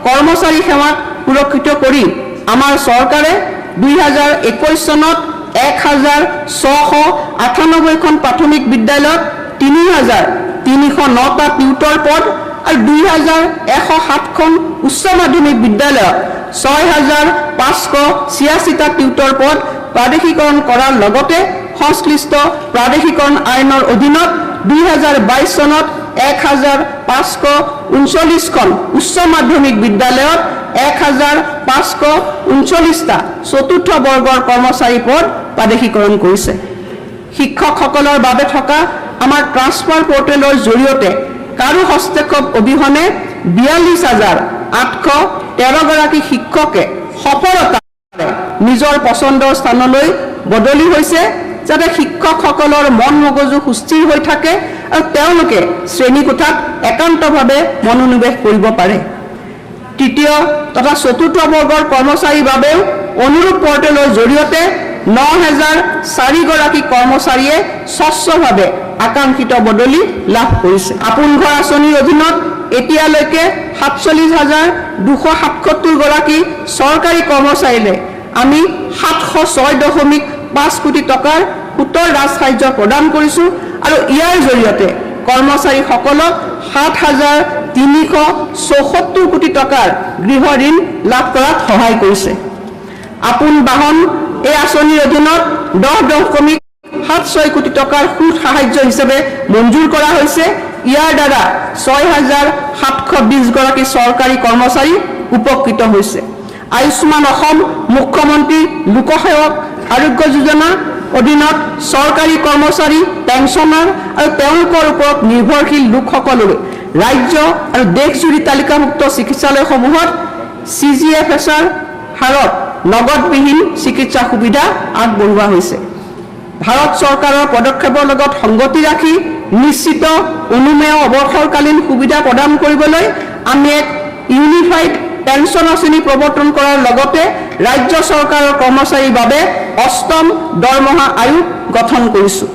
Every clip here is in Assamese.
কৰ্মচাৰী সেৱাক সুৰক্ষিত কৰি আমাৰ চৰকাৰে 2021 চনত 1698খন প্ৰাথমিক বিদ্যালয়ত 3309টা টিউটৰ পদ আৰু 2107খন উচ্চ মাধ্যমিক বিদ্যালয়ত 6586টা টিউটৰ পদ প্ৰাদেশিকৰণ কৰাৰ লগতে সংশ্লিষ্ট প্ৰাদেশিকৰণ আইনৰ অধীনত 2022 চনত 1539খন উচ্চ মাধ্যমিক বিদ্যালয়ত 1539টা চতুৰ্থ বৰ্গৰ কৰ্মচাৰী পদ প্ৰাদেশিকৰণ কৰিছে। শিক্ষকসকলৰ বাবে থকা আমাৰ ট্ৰান্সফাৰ পৰ্টেলৰ জৰিয়তে কাৰো হস্তক্ষেপ অবিহনে 42,813 গৰাকী শিক্ষকে সফলতাৰে নিজৰ পছন্দৰ স্থানলৈ বদলি হৈছে, যাতে শিক্ষকসকলৰ মন মগজু সুস্থিৰ হৈ থাকে আৰু তেওঁলোকে শ্ৰেণীকোঠাত একান্তভাৱে মনোনিৱেশ কৰিব পাৰে। তৃতীয় তথা চতুৰ্থ বৰ্গৰ কৰ্মচাৰীৰ বাবেও অনুৰূপ পৰ্টেলৰ জৰিয়তে 9004 গৰাকী কৰ্মচাৰীয়ে স্বচ্ছভাৱে আকাংক্ষিত বদলি লাভ কৰিছে। আপোন ঘৰ আঁচনিৰ অধীনত এতিয়ালৈকে 47,277 গৰাকী চৰকাৰী কৰ্মচাৰীলৈ আমি 706.5 কোটি টকাৰ সুতৰ ৰাজসাহায্য প্ৰদান কৰিছোঁ আৰু ইয়াৰ জৰিয়তে কৰ্মচাৰীসকলক 7,374 কোটি টকাৰ গৃহ ঋণ লাভ কৰাত সহায় কৰিছে। আপোন বাহন এই আঁচনিৰ অধীনত 10.76 কোটি টকাৰ সুদ সাহায্য হিচাপে মঞ্জুৰ কৰা হৈছে। ইয়াৰ দ্বাৰা 6,720 গৰাকী চৰকাৰী কৰ্মচাৰী উপকৃত হৈছে। আয়ুষ্মান অসম মুখ্যমন্ত্ৰী লোকসেৱক আৰোগ্য যোজনা অধীনত চৰকাৰী কৰ্মচাৰী, পেঞ্চনাৰ আৰু তেওঁলোকৰ ওপৰত নিৰ্ভৰশীল লোকসকললৈ ৰাজ্য আৰু দেশজুৰি তালিকাভুক্ত চিকিৎসালয়সমূহত CGFSৰ হাৰত নগদবিহীন চিকিৎসা সুবিধা আগবঢ়োৱা হৈছে। ভাৰত চৰকাৰৰ পদক্ষেপৰ লগত সংগতি ৰাখি নিশ্চিত অনুমেয় অৱসৰকালীন সুবিধা প্ৰদান কৰিবলৈ আমি এক ইউনিফাইড পেঞ্চন আঁচনি প্ৰৱৰ্তন কৰাৰ লগতে ৰাজ্য চৰকাৰৰ কৰ্মচাৰীৰ বাবে 8ম দৰমহা আয়োগ গঠন কৰিছোঁ।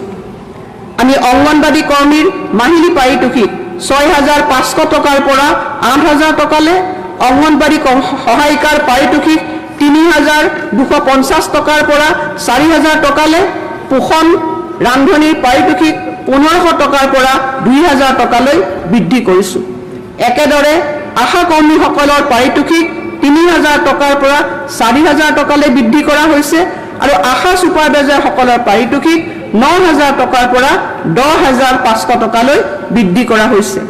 আমি অংগনবাড়ী কৰ্মীৰ মাহিলী পাৰিতোষিক 6,500 টকাৰ পৰা 8,000 টকালৈ, অংগনবাড়ী সহায়িকাৰ পাৰিতোষিক 3,250 টকাৰ পৰা 4,000 টকালৈ, পোষণ ৰান্ধনিৰ পাৰিতোষিক 1,500 টকাৰ পৰা 2,000 টকালৈ বৃদ্ধি কৰিছোঁ। একেদৰে আশা কৰ্মীসকলৰ পাৰিতোষিক 3,000 টকাৰ পৰা 4,000 টকালৈ বৃদ্ধি কৰা হৈছে আৰু আশা ছুপাৰভাইজাৰসকলৰ পাৰিতোষিক 9,000 টকাৰ পৰা 10,500 টকালৈ বৃদ্ধি কৰা হৈছে।